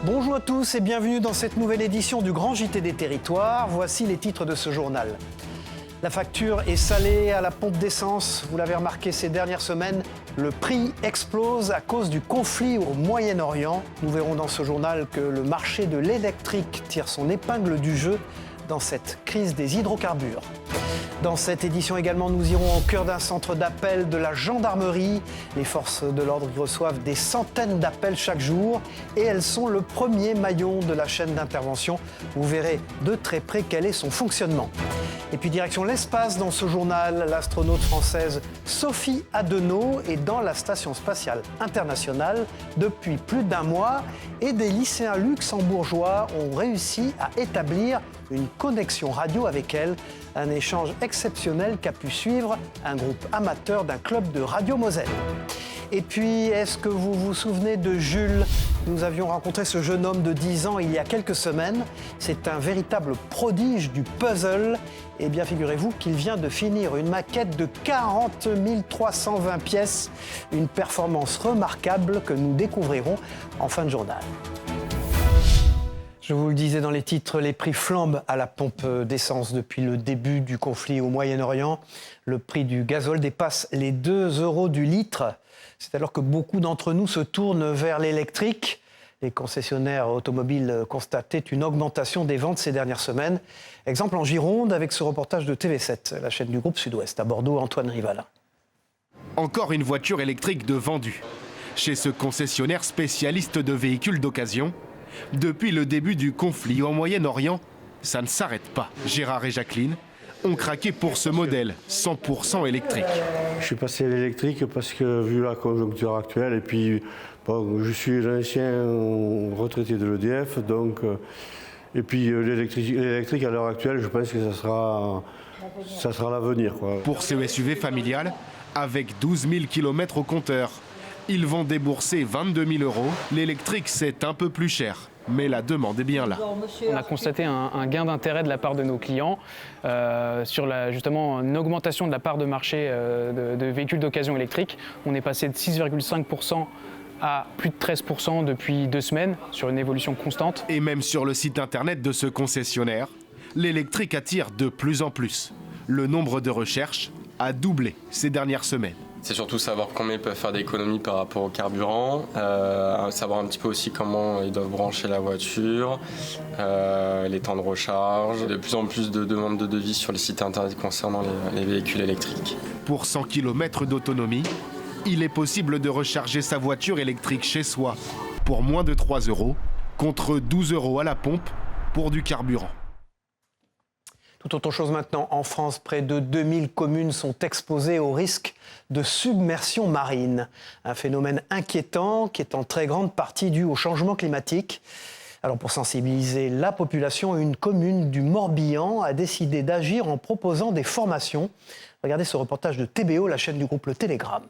Bonjour à tous et bienvenue dans cette nouvelle édition du Grand JT des Territoires. Voici les titres de ce journal. La facture est salée à la pompe d'essence. Vous l'avez remarqué ces dernières semaines, le prix explose à cause du conflit au Moyen-Orient. Nous verrons dans ce journal que le marché de l'électrique tire son épingle du jeu dans cette crise des hydrocarbures. Dans cette édition également, nous irons au cœur d'un centre d'appel de la gendarmerie. Les forces de l'ordre y reçoivent des centaines d'appels chaque jour et elles sont le premier maillon de la chaîne d'intervention. Vous verrez de très près quel est son fonctionnement. Et puis direction l'espace dans ce journal, l'astronaute française Sophie Adenau est dans la station spatiale internationale depuis plus d'un mois et des lycéens luxembourgeois ont réussi à établir une connexion radio avec elle, un échange exceptionnel qu'a pu suivre un groupe amateur d'un club de Radio Moselle. Et puis, est-ce que vous vous souvenez de Jules ? Nous avions rencontré ce jeune homme de 10 ans il y a quelques semaines. C'est un véritable prodige du puzzle. Eh bien, figurez-vous qu'il vient de finir une maquette de 40 320 pièces. Une performance remarquable que nous découvrirons en fin de journal. Je vous le disais dans les titres, les prix flambent à la pompe d'essence depuis le début du conflit au Moyen-Orient. Le prix du gazole dépasse les 2 € du litre. C'est alors que beaucoup d'entre nous se tournent vers l'électrique. Les concessionnaires automobiles constataient une augmentation des ventes ces dernières semaines. Exemple en Gironde avec ce reportage de TV7, la chaîne du groupe Sud-Ouest. À Bordeaux, Antoine Rivala. Encore une voiture électrique de vendue. Chez ce concessionnaire spécialiste de véhicules d'occasion, depuis le début du conflit au Moyen-Orient, ça ne s'arrête pas. Gérard et Jacqueline ont craqué pour ce modèle 100% électrique. Je suis passé à l'électrique parce que, vu la conjoncture actuelle, et puis bon, je suis un ancien retraité de l'EDF, donc, et puis l'électrique à l'heure actuelle, je pense que ça sera l'avenir, quoi. Pour ce SUV familial, avec 12 000 km au compteur, ils vont débourser 22 000 €. L'électrique, c'est un peu plus cher, mais la demande est bien là. On a constaté un gain d'intérêt de la part de nos clients sur justement une augmentation de la part de marché de véhicules d'occasion électriques. On est passé de 6,5% à plus de 13% depuis 2 semaines, sur une évolution constante. Et même sur le site internet de ce concessionnaire, l'électrique attire de plus en plus. Le nombre de recherches a doublé ces dernières semaines. C'est surtout savoir combien ils peuvent faire d'économies par rapport au carburant, savoir un petit peu aussi comment ils doivent brancher la voiture, les temps de recharge. De plus en plus de demandes de devis sur les sites internet concernant les véhicules électriques. Pour 100 km d'autonomie, il est possible de recharger sa voiture électrique chez soi pour moins de 3 € contre 12 € à la pompe pour du carburant. Tout autre chose maintenant, en France, près de 2000 communes sont exposées au risque de submersion marine. Un phénomène inquiétant qui est en très grande partie dû au changement climatique. Alors pour sensibiliser la population, une commune du Morbihan a décidé d'agir en proposant des formations. Regardez ce reportage de TBO, la chaîne du groupe Le Télégramme.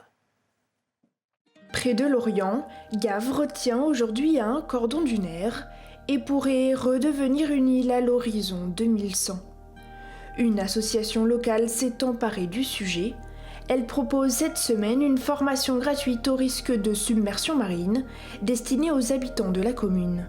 Près de Lorient, Gavre tient aujourd'hui à un cordon dunaire et pourrait redevenir une île à l'horizon 2100. Une association locale s'est emparée du sujet. Elle propose cette semaine une formation gratuite au risque de submersion marine destinée aux habitants de la commune.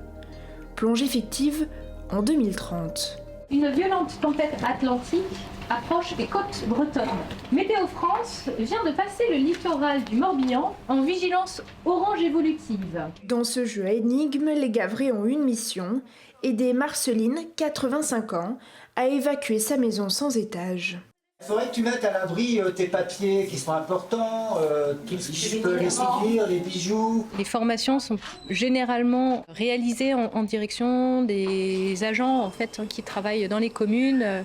Plongée fictive en 2030. Une violente tempête atlantique approche des côtes bretonnes. Météo France vient de passer le littoral du Morbihan en vigilance orange évolutive. Dans ce jeu à énigmes, les Gavrais ont une mission, aider Marceline, 85 ans, à évacuer sa maison sans étage. Il faudrait que tu mettes à l'abri tes papiers qui sont importants, tout ce qui peut les souvenirs, les bijoux. Les formations sont généralement réalisées en direction des agents en fait, qui travaillent dans les communes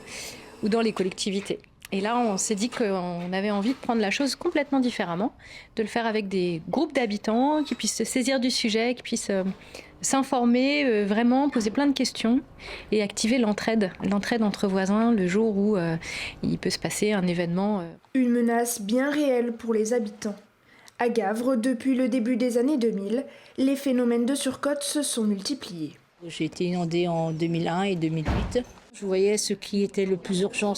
ou dans les collectivités. Et là, on s'est dit qu'on avait envie de prendre la chose complètement différemment, de le faire avec des groupes d'habitants qui puissent se saisir du sujet, qui puissent s'informer, vraiment poser plein de questions et activer l'entraide entre voisins le jour où il peut se passer un événement. Une menace bien réelle pour les habitants. À Gavre, depuis le début des années 2000, les phénomènes de surcote se sont multipliés. J'ai été inondée en 2001 et 2008. Je voyais ce qui était le plus urgent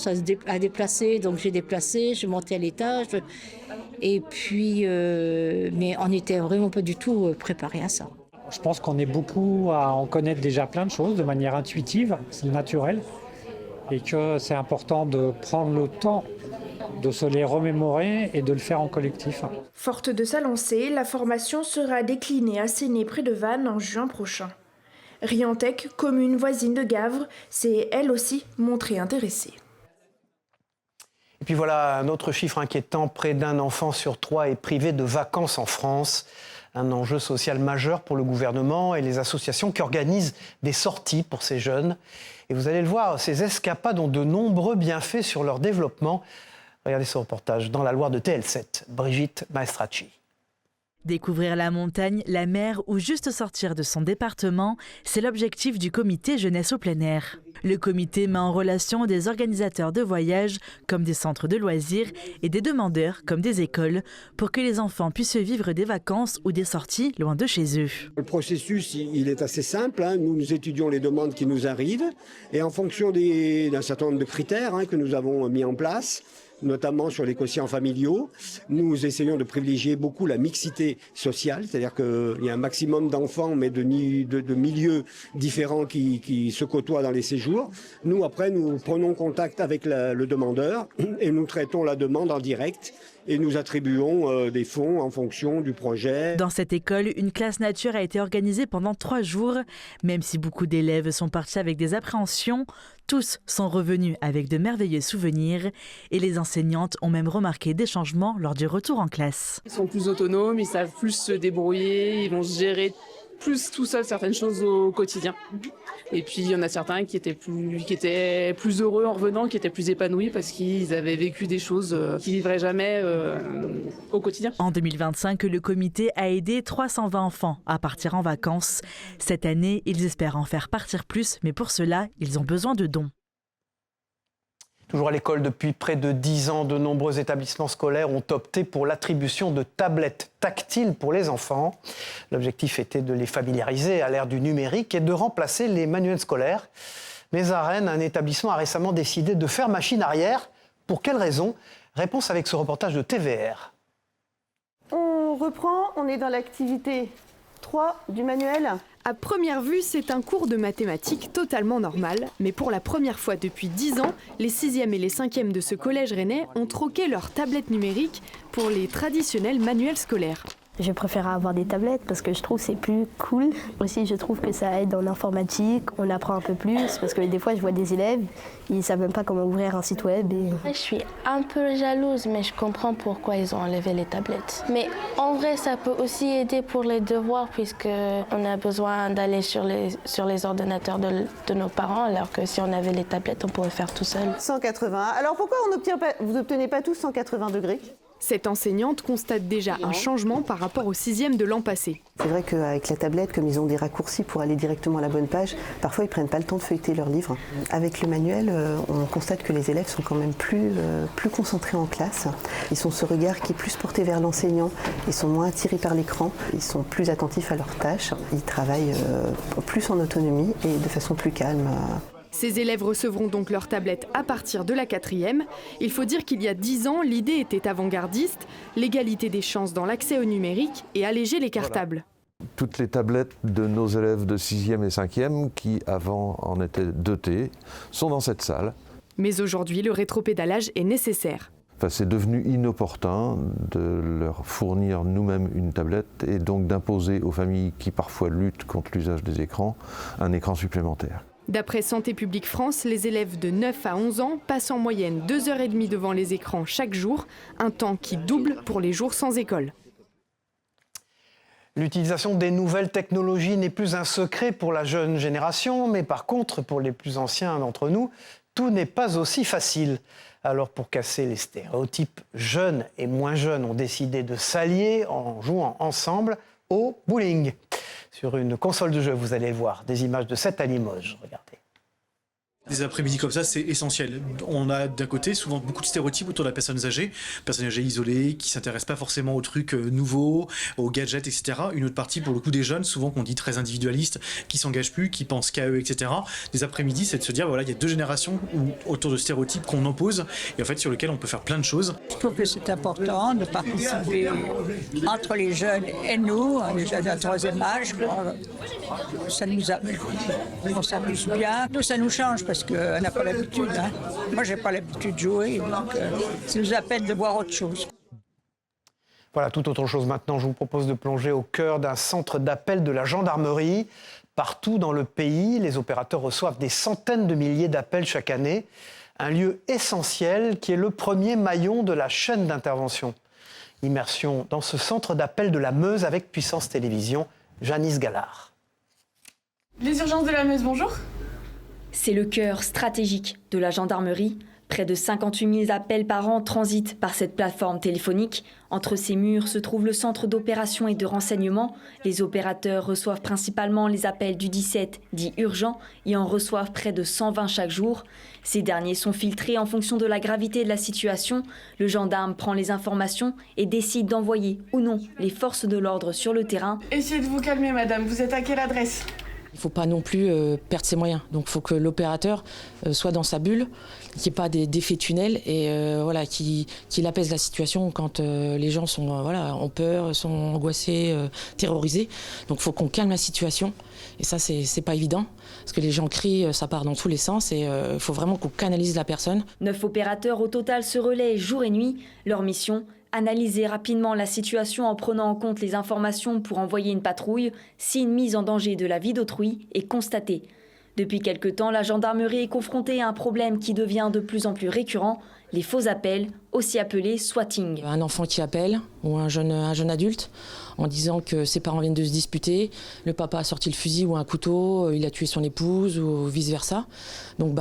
à déplacer, donc j'ai déplacé, je montais à l'étage. Et puis, mais on n'était vraiment pas du tout préparé à ça. Je pense qu'on est beaucoup à en connaître déjà plein de choses de manière intuitive, c'est naturel, et que c'est important de prendre le temps de se les remémorer et de le faire en collectif. Forte de sa lancée, la formation sera déclinée à Séné près de Vannes en juin prochain. Riantec, commune voisine de Gavre, s'est elle aussi montrée intéressée. Et puis voilà un autre chiffre inquiétant, près d'un enfant sur 3 est privé de vacances en France. Un enjeu social majeur pour le gouvernement et les associations qui organisent des sorties pour ces jeunes. Et vous allez le voir, ces escapades ont de nombreux bienfaits sur leur développement. Regardez ce reportage dans la Loire de TL7, Brigitte Maestracci. Découvrir la montagne, la mer ou juste sortir de son département, c'est l'objectif du comité Jeunesse au plein air. Le comité met en relation des organisateurs de voyages, comme des centres de loisirs, et des demandeurs, comme des écoles, pour que les enfants puissent vivre des vacances ou des sorties loin de chez eux. Le processus, il est assez simple. Nous étudions les demandes qui nous arrivent et en fonction d'un certain nombre de critères que nous avons mis en place, notamment sur les quotients familiaux. Nous essayons de privilégier beaucoup la mixité sociale, c'est-à-dire qu'il y a un maximum d'enfants, mais de milieux différents qui se côtoient dans les séjours. Nous, après, nous prenons contact avec le demandeur et nous traitons la demande en direct et nous attribuons des fonds en fonction du projet. Dans cette école, une classe nature a été organisée pendant 3 jours. Même si beaucoup d'élèves sont partis avec des appréhensions, tous sont revenus avec de merveilleux souvenirs et les enseignantes ont même remarqué des changements lors du retour en classe. Ils sont plus autonomes, ils savent plus se débrouiller, ils vont gérer plus tout seuls certaines choses au quotidien. Et puis il y en a certains qui étaient plus heureux en revenant, qui étaient plus épanouis parce qu'ils avaient vécu des choses qu'ils vivraient jamais au quotidien. En 2025, le comité a aidé 320 enfants à partir en vacances. Cette année, ils espèrent en faire partir plus, mais pour cela, ils ont besoin de dons. Toujours à l'école, depuis près de 10 ans, de nombreux établissements scolaires ont opté pour l'attribution de tablettes tactiles pour les enfants. L'objectif était de les familiariser à l'ère du numérique et de remplacer les manuels scolaires. Mais à Rennes, un établissement a récemment décidé de faire machine arrière. Pour quelle raison ? Réponse avec ce reportage de TVR. On reprend, on est dans l'activité 3 du manuel. À première vue, c'est un cours de mathématiques totalement normal, mais pour la première fois depuis 10 ans, les 6e et les 5e de ce collège rennais ont troqué leurs tablettes numériques pour les traditionnels manuels scolaires. Je préfère avoir des tablettes parce que je trouve que c'est plus cool. Aussi, je trouve que ça aide en informatique, on apprend un peu plus parce que des fois, je vois des élèves, ils ne savent même pas comment ouvrir un site web. Je suis un peu jalouse, mais je comprends pourquoi ils ont enlevé les tablettes. Mais en vrai, ça peut aussi aider pour les devoirs puisqu'on a besoin d'aller sur les ordinateurs de nos parents, alors que si on avait les tablettes, on pourrait faire tout seul. 180. Alors pourquoi vous n'obtenez pas tous 180 degrés ? Cette enseignante constate déjà un changement par rapport aux 6e de l'an passé. C'est vrai qu'avec la tablette, comme ils ont des raccourcis pour aller directement à la bonne page, parfois ils ne prennent pas le temps de feuilleter leur livre. Avec le manuel, on constate que les élèves sont quand même plus concentrés en classe. Ils ont ce regard qui est plus porté vers l'enseignant, ils sont moins attirés par l'écran, ils sont plus attentifs à leurs tâches, ils travaillent plus en autonomie et de façon plus calme. Ces élèves recevront donc leur tablette à partir de la 4e. Il faut dire qu'il y a 10 ans, l'idée était avant-gardiste, l'égalité des chances dans l'accès au numérique et alléger les cartables. Toutes les tablettes de nos élèves de 6e et 5e, qui avant en étaient dotés, sont dans cette salle. Mais aujourd'hui, le rétropédalage est nécessaire. C'est devenu inopportun de leur fournir nous-mêmes une tablette et donc d'imposer aux familles qui parfois luttent contre l'usage des écrans un écran supplémentaire. D'après Santé publique France, les élèves de 9 à 11 ans passent en moyenne 2h30 devant les écrans chaque jour, un temps qui double pour les jours sans école. L'utilisation des nouvelles technologies n'est plus un secret pour la jeune génération, mais par contre, pour les plus anciens d'entre nous, tout n'est pas aussi facile. Alors pour casser les stéréotypes, jeunes et moins jeunes ont décidé de s'allier en jouant ensemble au bowling. Sur une console de jeu, vous allez voir des images de cette à Limoges. Regardez. Des après-midi comme ça, c'est essentiel. On a d'un côté souvent beaucoup de stéréotypes autour de la personne âgée isolée, qui ne s'intéresse pas forcément aux trucs nouveaux, aux gadgets, etc. Une autre partie, pour le coup, des jeunes, souvent qu'on dit très individualistes, qui s'engagent plus, qui pensent qu'à eux, etc. Des après-midi, c'est de se dire, voilà, il y a deux générations autour de stéréotypes qu'on oppose, et en fait, sur lesquels on peut faire plein de choses. Je trouve que c'est important de participer entre les jeunes et nous, les jeunes d'un troisième âge. Ça nous amuse. On s'amuse bien. Nous, ça nous change parce qu'on n'a pas l'habitude. Hein. Moi, j'ai pas l'habitude de jouer, donc ça nous appelle de voir autre chose. Voilà, toute autre chose maintenant. Je vous propose de plonger au cœur d'un centre d'appel de la gendarmerie. Partout dans le pays, les opérateurs reçoivent des centaines de milliers d'appels chaque année. Un lieu essentiel qui est le premier maillon de la chaîne d'intervention. Immersion dans ce centre d'appel de la Meuse avec Puissance Télévisions, Janice Gallard. Les urgences de la Meuse, bonjour. C'est le cœur stratégique de la gendarmerie. Près de 58 000 appels par an transitent par cette plateforme téléphonique. Entre ces murs se trouve le centre d'opération et de renseignement. Les opérateurs reçoivent principalement les appels du 17, dits urgents, et en reçoivent près de 120 chaque jour. Ces derniers sont filtrés en fonction de la gravité de la situation. Le gendarme prend les informations et décide d'envoyer ou non les forces de l'ordre sur le terrain. Essayez de vous calmer, madame. Vous êtes à quelle adresse ? Il ne faut pas non plus perdre ses moyens. Donc il faut que l'opérateur soit dans sa bulle, qu'il n'y ait pas d'effet tunnel et voilà, qu'il apaise la situation quand les gens sont, ont peur, sont angoissés, terrorisés. Donc il faut qu'on calme la situation. Et ça, c'est pas évident. Parce que les gens crient, ça part dans tous les sens et il faut vraiment qu'on canalise la personne. 9 opérateurs au total se relaient jour et nuit. Leur mission, analyser rapidement la situation en prenant en compte les informations pour envoyer une patrouille si une mise en danger de la vie d'autrui est constatée. Depuis quelque temps, la gendarmerie est confrontée à un problème qui devient de plus en plus récurrent, les faux appels, aussi appelés swatting. Un enfant qui appelle, ou un jeune adulte, en disant que ses parents viennent de se disputer, le papa a sorti le fusil ou un couteau, il a tué son épouse ou vice-versa. Donc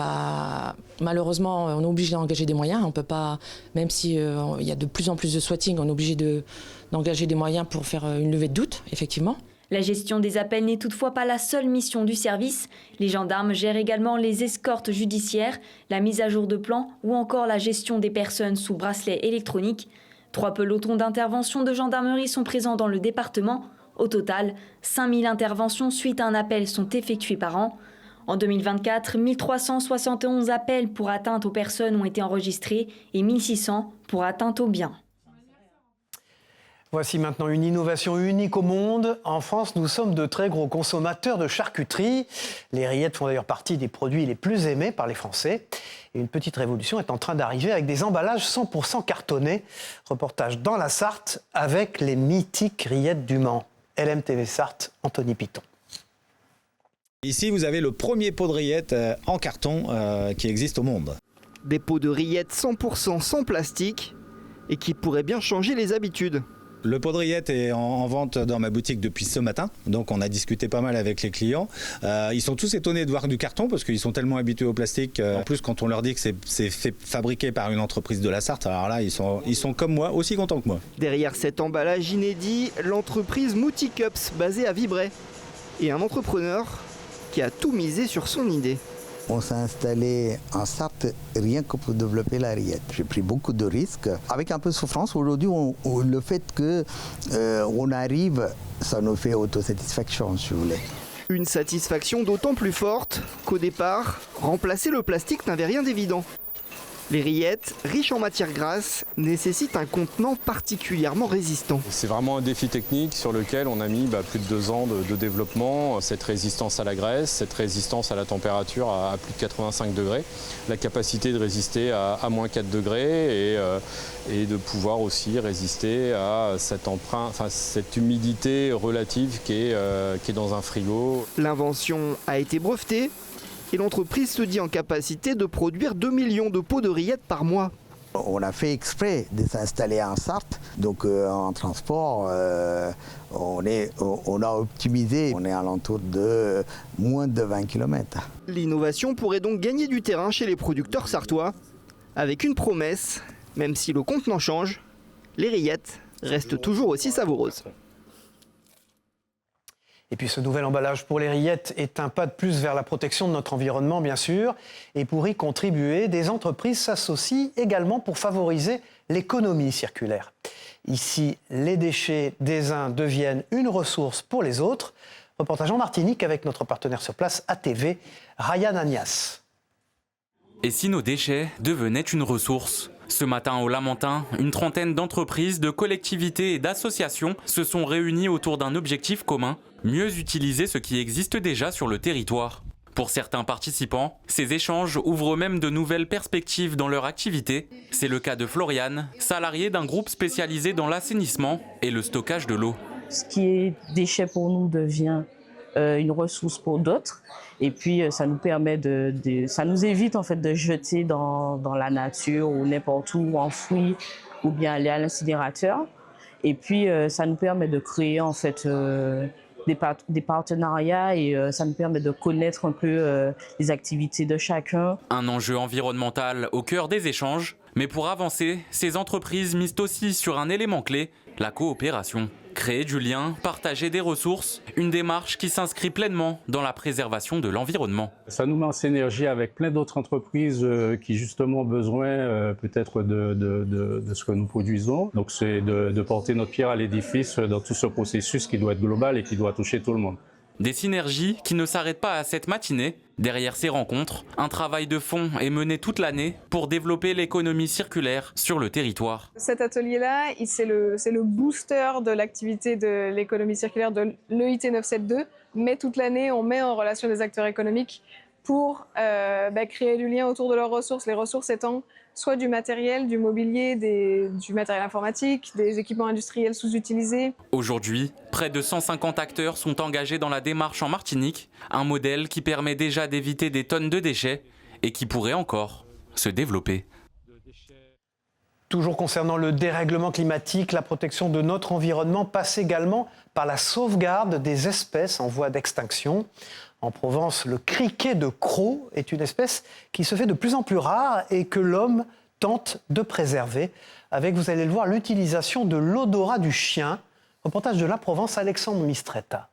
malheureusement, on est obligé d'engager des moyens. On peut pas, même si il y a de plus en plus de swatting, on est obligé d'engager des moyens pour faire une levée de doute, effectivement. La gestion des appels n'est toutefois pas la seule mission du service. Les gendarmes gèrent également les escortes judiciaires, la mise à jour de plans ou encore la gestion des personnes sous bracelet électronique. 3 pelotons d'intervention de gendarmerie sont présents dans le département. Au total, 5000 interventions suite à un appel sont effectuées par an. En 2024, 1371 appels pour atteinte aux personnes ont été enregistrés et 1600 pour atteinte aux biens. Voici maintenant une innovation unique au monde. En France, nous sommes de très gros consommateurs de charcuterie. Les rillettes font d'ailleurs partie des produits les plus aimés par les Français. Et une petite révolution est en train d'arriver avec des emballages 100% cartonnés. Reportage dans la Sarthe avec les mythiques rillettes du Mans. LMTV Sarthe, Anthony Piton. Ici, vous avez le premier pot de rillettes en carton qui existe au monde. Des pots de rillettes 100% sans plastique et qui pourraient bien changer les habitudes. Le pot de rillettes est en vente dans ma boutique depuis ce matin, donc on a discuté pas mal avec les clients. Ils sont tous étonnés de voir du carton parce qu'ils sont tellement habitués au plastique. En plus, quand on leur dit que c'est fabriqué par une entreprise de la Sarthe, alors là, ils sont comme moi, aussi contents que moi. Derrière cet emballage inédit, l'entreprise Mouti Cups, basée à Vibray, et un entrepreneur qui a tout misé sur son idée. On s'est installé en Sarthe rien que pour développer la rillette. J'ai pris beaucoup de risques. Avec un peu de souffrance, aujourd'hui, le fait qu'on arrive, ça nous fait autosatisfaction, si vous voulez. Une satisfaction d'autant plus forte qu'au départ, remplacer le plastique n'avait rien d'évident. Les rillettes, riches en matières grasses, nécessitent un contenant particulièrement résistant. C'est vraiment un défi technique sur lequel on a mis plus de 2 ans de développement, cette résistance à la graisse, cette résistance à la température à plus de 85 degrés, la capacité de résister à moins 4 degrés et de pouvoir aussi résister à cette humidité relative qui est dans un frigo. L'invention a été brevetée. Et l'entreprise se dit en capacité de produire 2 millions de pots de rillettes par mois. On a fait exprès de s'installer en Sarthe, donc en transport, on a optimisé, on est à l'entour de moins de 20 km. L'innovation pourrait donc gagner du terrain chez les producteurs sartois, avec une promesse, même si le contenant change, les rillettes restent toujours aussi savoureuses. Et puis ce nouvel emballage pour les rillettes est un pas de plus vers la protection de notre environnement, bien sûr. Et pour y contribuer, des entreprises s'associent également pour favoriser l'économie circulaire. Ici, les déchets des uns deviennent une ressource pour les autres. Reportage en Martinique avec notre partenaire sur place, ATV, Ryan Agnas. Et si nos déchets devenaient une ressource ? Ce matin au Lamentin, une trentaine d'entreprises, de collectivités et d'associations se sont réunies autour d'un objectif commun, mieux utiliser ce qui existe déjà sur le territoire. Pour certains participants, ces échanges ouvrent même de nouvelles perspectives dans leur activité. C'est le cas de Floriane, salariée d'un groupe spécialisé dans l'assainissement et le stockage de l'eau. Ce qui est déchet pour nous devient une ressource pour d'autres. Et puis, ça nous permet ça nous évite en fait de jeter dans la nature ou n'importe où, enfoui, ou bien aller à l'incinérateur. Et puis, ça nous permet de créer en fait des partenariats et ça nous permet de connaître un peu les activités de chacun. Un enjeu environnemental au cœur des échanges. Mais pour avancer, ces entreprises misent aussi sur un élément clé, la coopération. Créer du lien, partager des ressources, une démarche qui s'inscrit pleinement dans la préservation de l'environnement. Ça nous met en synergie avec plein d'autres entreprises qui justement ont besoin peut-être de ce que nous produisons. Donc c'est de porter notre pierre à l'édifice dans tout ce processus qui doit être global et qui doit toucher tout le monde. Des synergies qui ne s'arrêtent pas à cette matinée. Derrière ces rencontres, un travail de fond est mené toute l'année pour développer l'économie circulaire sur le territoire. Cet atelier-là, c'est le booster de l'activité de l'économie circulaire de l'EIT 972. Mais toute l'année, on met en relation des acteurs économiques pour créer du lien autour de leurs ressources. Les ressources étant soit du matériel, du mobilier, du matériel informatique, des équipements industriels sous-utilisés. Aujourd'hui, près de 150 acteurs sont engagés dans la démarche en Martinique, un modèle qui permet déjà d'éviter des tonnes de déchets et qui pourrait encore se développer. Toujours concernant le dérèglement climatique, la protection de notre environnement passe également par la sauvegarde des espèces en voie d'extinction. En Provence, le criquet de Crau est une espèce qui se fait de plus en plus rare et que l'homme tente de préserver avec, vous allez le voir, l'utilisation de l'odorat du chien. Reportage de La Provence, Alexandre Mistretta.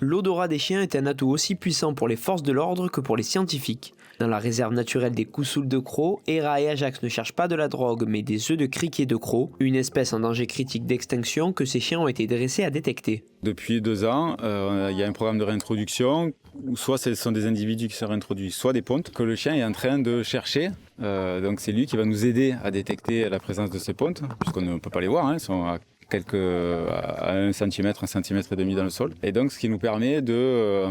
L'odorat des chiens est un atout aussi puissant pour les forces de l'ordre que pour les scientifiques. Dans la réserve naturelle des Coussouls de Crau, Héra et Ajax ne cherchent pas de la drogue mais des œufs de criquet de Crau, une espèce en danger critique d'extinction que ces chiens ont été dressés à détecter. Depuis 2 ans, il y a un programme de réintroduction où soit ce sont des individus qui se réintroduisent, soit des pontes que le chien est en train de chercher. Donc c'est lui qui va nous aider à détecter la présence de ces pontes, puisqu'on ne peut pas les voir, elles sont à 1 centimètre, 1,5 centimètre dans le sol. Et donc ce qui nous permet de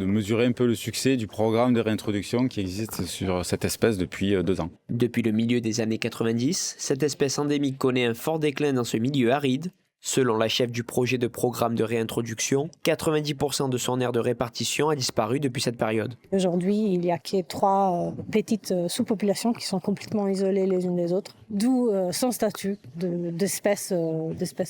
mesurer un peu le succès du programme de réintroduction qui existe sur cette espèce depuis 2 ans. Depuis le milieu des années 90, cette espèce endémique connaît un fort déclin dans ce milieu aride. Selon la chef du projet de programme de réintroduction, 90% de son aire de répartition a disparu depuis cette période. Aujourd'hui, il n'y a que 3 petites sous-populations qui sont complètement isolées les unes des autres, d'où son statut d'espèce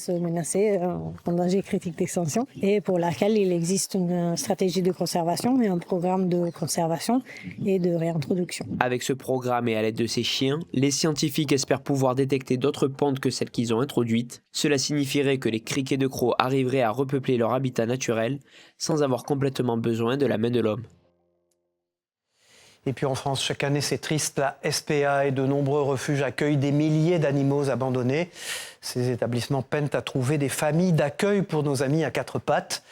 menacée en danger critique d'extinction, et pour laquelle il existe une stratégie de conservation et un programme de conservation et de réintroduction. Avec ce programme et à l'aide de ces chiens, les scientifiques espèrent pouvoir détecter d'autres pontes que celles qu'ils ont introduites. Cela signifierait que les criquets de Crau arriveraient à repeupler leur habitat naturel sans avoir complètement besoin de la main de l'homme. Et puis en France, chaque année, c'est triste, la SPA et de nombreux refuges accueillent des milliers d'animaux abandonnés. Ces établissements peinent à trouver des familles d'accueil pour nos amis à 4 pattes.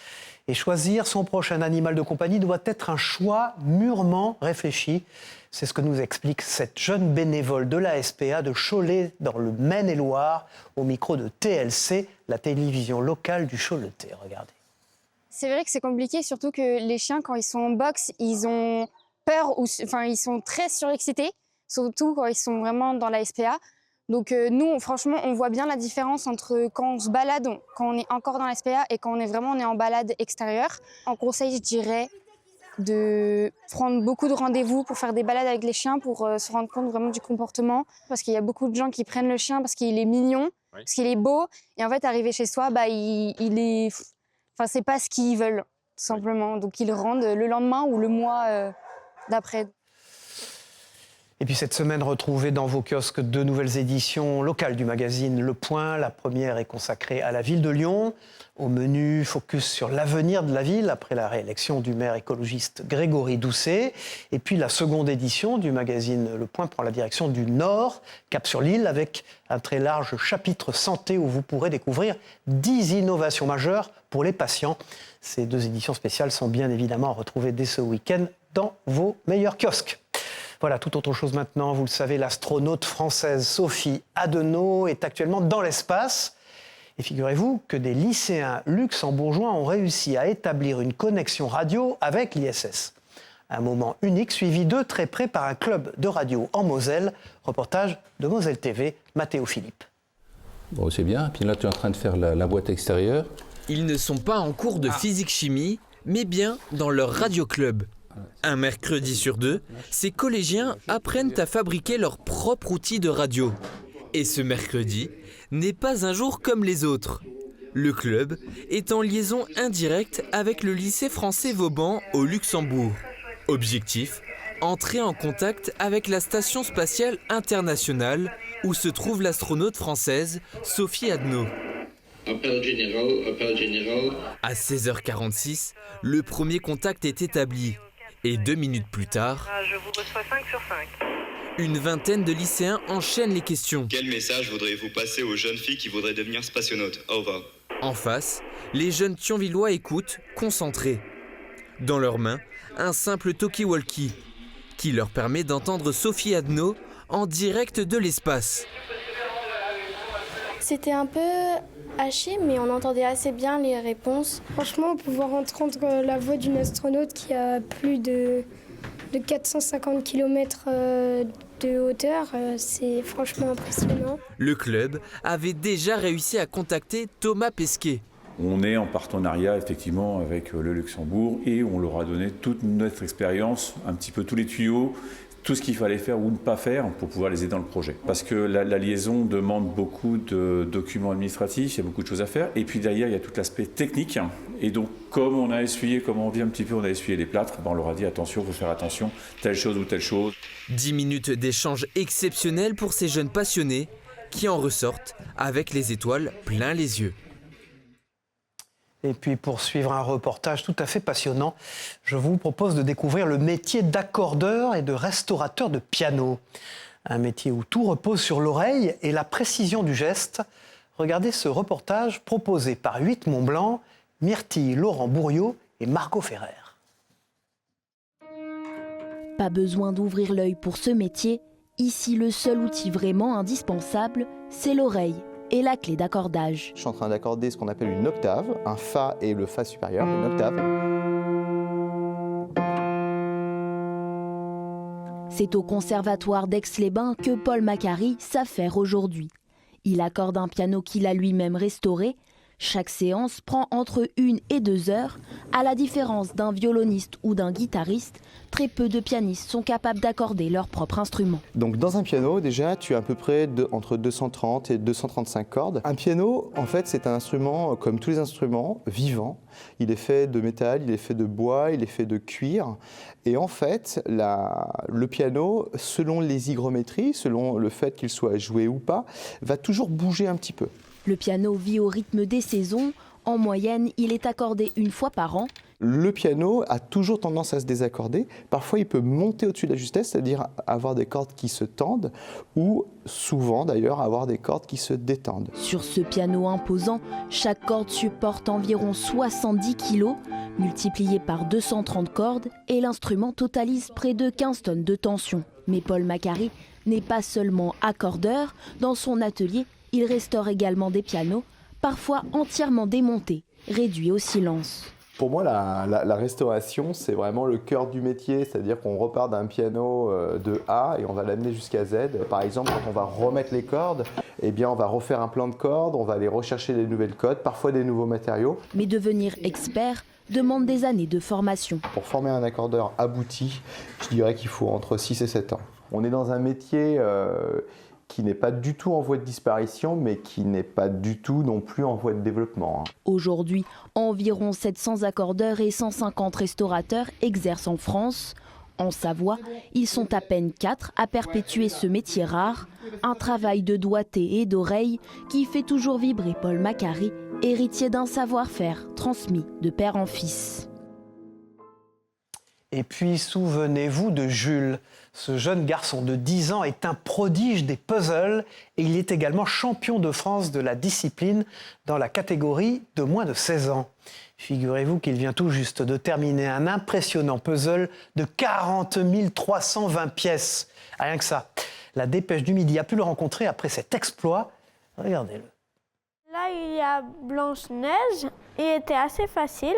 Et choisir son prochain animal de compagnie doit être un choix mûrement réfléchi. C'est ce que nous explique cette jeune bénévole de la SPA de Cholet, dans le Maine-et-Loire, au micro de TLC, la télévision locale du Choletais. Regardez. C'est vrai que c'est compliqué, surtout que les chiens, quand ils sont en box, ils ont peur, ils sont très surexcités, surtout quand ils sont vraiment dans la SPA. Donc nous, franchement, on voit bien la différence entre quand on se balade, quand on est encore dans la SPA et quand on est en balade extérieure. En conseil, je dirais de prendre beaucoup de rendez-vous pour faire des balades avec les chiens, pour se rendre compte vraiment du comportement. Parce qu'il y a beaucoup de gens qui prennent le chien parce qu'il est mignon, parce qu'il est beau. Et en fait, arrivé chez soi, c'est pas ce qu'ils veulent, tout simplement. Donc ils le rendent le lendemain ou le mois d'après. Et puis cette semaine, retrouvez dans vos kiosques 2 nouvelles éditions locales du magazine Le Point. La première est consacrée à la ville de Lyon. Au menu, focus sur l'avenir de la ville après la réélection du maire écologiste Grégory Doucet. Et puis la seconde édition du magazine Le Point prend la direction du Nord, cap sur l'île, avec un très large chapitre santé où vous pourrez découvrir 10 innovations majeures pour les patients. Ces 2 éditions spéciales sont bien évidemment retrouvées dès ce week-end dans vos meilleurs kiosques. Voilà, toute autre chose maintenant. Vous le savez, l'astronaute française Sophie Adenau est actuellement dans l'espace. Et figurez-vous que des lycéens luxembourgeois ont réussi à établir une connexion radio avec l'ISS. Un moment unique suivi de très près par un club de radio en Moselle. Reportage de Moselle TV, Mathéo Philippe. Bon, c'est bien. Puis là, tu es en train de faire la boîte extérieure. Ils ne sont pas en cours de physique-chimie, mais bien dans leur radio-club. Un mercredi sur 2, ces collégiens apprennent à fabriquer leur propre outil de radio. Et ce mercredi n'est pas un jour comme les autres. Le club est en liaison indirecte avec le lycée français Vauban au Luxembourg. Objectif, entrer en contact avec la station spatiale internationale où se trouve l'astronaute française Sophie Adenau. Appel général. À 16h46, le premier contact est établi. Et 2 minutes plus tard, Je vous reçois 5 sur 5. une vingtaine de lycéens enchaînent les questions. Quel message voudriez-vous passer aux jeunes filles qui voudraient devenir spationautes? Over. En face, les jeunes Thionvillois écoutent, concentrés. Dans leurs mains, un simple talkie-walkie qui leur permet d'entendre Sophie Adenau en direct de l'espace. C'était un peu haché, mais on entendait assez bien les réponses. Franchement, pouvoir entendre la voix d'une astronaute qui a plus de 450 km de hauteur, c'est franchement impressionnant. Le club avait déjà réussi à contacter Thomas Pesquet. On est en partenariat effectivement avec le Luxembourg et on leur a donné toute notre expérience, un petit peu tous les tuyaux, tout ce qu'il fallait faire ou ne pas faire pour pouvoir les aider dans le projet. Parce que la liaison demande beaucoup de documents administratifs, il y a beaucoup de choses à faire. Et puis derrière, il y a tout l'aspect technique. Et donc, comme on a essuyé, comme on dit un petit peu, on a essuyé les plâtres, on leur a dit attention, il faut faire attention, telle chose ou telle chose. 10 minutes d'échange exceptionnels pour ces jeunes passionnés qui en ressortent avec les étoiles plein les yeux. Et puis pour suivre un reportage tout à fait passionnant, je vous propose de découvrir le métier d'accordeur et de restaurateur de piano. Un métier où tout repose sur l'oreille et la précision du geste. Regardez ce reportage proposé par 8 Mont-Blanc, Myrtille Laurent Bourriot et Margot Ferrer. Pas besoin d'ouvrir l'œil pour ce métier. Ici, le seul outil vraiment indispensable, c'est l'oreille et la clé d'accordage. Je suis en train d'accorder ce qu'on appelle une octave, un Fa et le Fa supérieur, une octave. C'est au conservatoire d'Aix-les-Bains que Paul Macari s'affaire aujourd'hui. Il accorde un piano qu'il a lui-même restauré. Chaque séance prend entre 1 et 2 heures. À la différence d'un violoniste ou d'un guitariste, très peu de pianistes sont capables d'accorder leur propre instrument. Donc dans un piano, déjà, tu as à peu près entre 230 et 235 cordes. Un piano, en fait, c'est un instrument, comme tous les instruments, vivant. Il est fait de métal, il est fait de bois, il est fait de cuir. Et en fait, le piano, selon les hygrométries, selon le fait qu'il soit joué ou pas, va toujours bouger un petit peu. Le piano vit au rythme des saisons. En moyenne, il est accordé 1 fois par an. Le piano a toujours tendance à se désaccorder. Parfois, il peut monter au-dessus de la justesse, c'est-à-dire avoir des cordes qui se tendent ou souvent d'ailleurs avoir des cordes qui se détendent. Sur ce piano imposant, chaque corde supporte environ 70 kg, multiplié par 230 cordes, et l'instrument totalise près de 15 tonnes de tension. Mais Paul Macari n'est pas seulement accordeur. Dans son atelier, il restaure également des pianos, parfois entièrement démontés, réduits au silence. Pour moi, la restauration, c'est vraiment le cœur du métier, c'est-à-dire qu'on repart d'un piano de A et on va l'amener jusqu'à Z. Par exemple, quand on va remettre les cordes, eh bien, on va refaire un plan de cordes, on va aller rechercher des nouvelles codes, parfois des nouveaux matériaux. Mais devenir expert demande des années de formation. Pour former un accordeur abouti, je dirais qu'il faut entre 6 et 7 ans. On est dans un métier qui n'est pas du tout en voie de disparition, mais qui n'est pas du tout non plus en voie de développement. Aujourd'hui, environ 700 accordeurs et 150 restaurateurs exercent en France. En Savoie, ils sont à peine 4 à perpétuer ce métier rare, un travail de doigté et d'oreille qui fait toujours vibrer Paul Macari, héritier d'un savoir-faire transmis de père en fils. Et puis, souvenez-vous de Jules. Ce jeune garçon de 10 ans est un prodige des puzzles et il est également champion de France de la discipline dans la catégorie de moins de 16 ans. Figurez-vous qu'il vient tout juste de terminer un impressionnant puzzle de 40 320 pièces. Rien que ça. La Dépêche du Midi a pu le rencontrer après cet exploit. Regardez-le. Là, il y a Blanche-Neige. Il était assez facile.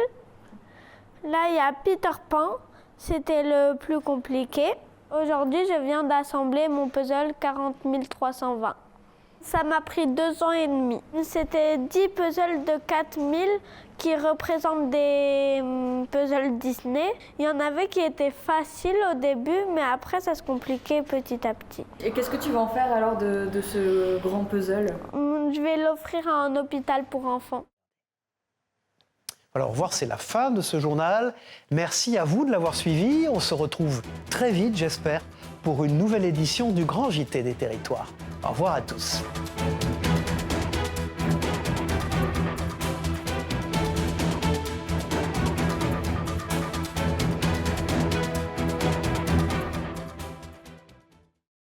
Là, il y a Peter Pan. C'était le plus compliqué. Aujourd'hui, je viens d'assembler mon puzzle 40 320. Ça m'a pris 2 ans et demi. C'était 10 puzzles de 4000 qui représentent des puzzles Disney. Il y en avait qui étaient faciles au début, mais après, ça se compliquait petit à petit. Et qu'est-ce que tu vas en faire alors de ce grand puzzle ? Je vais l'offrir à un hôpital pour enfants. Alors, au revoir, c'est la fin de ce journal. Merci à vous de l'avoir suivi. On se retrouve très vite, j'espère, pour une nouvelle édition du Grand JT des Territoires. Au revoir à tous.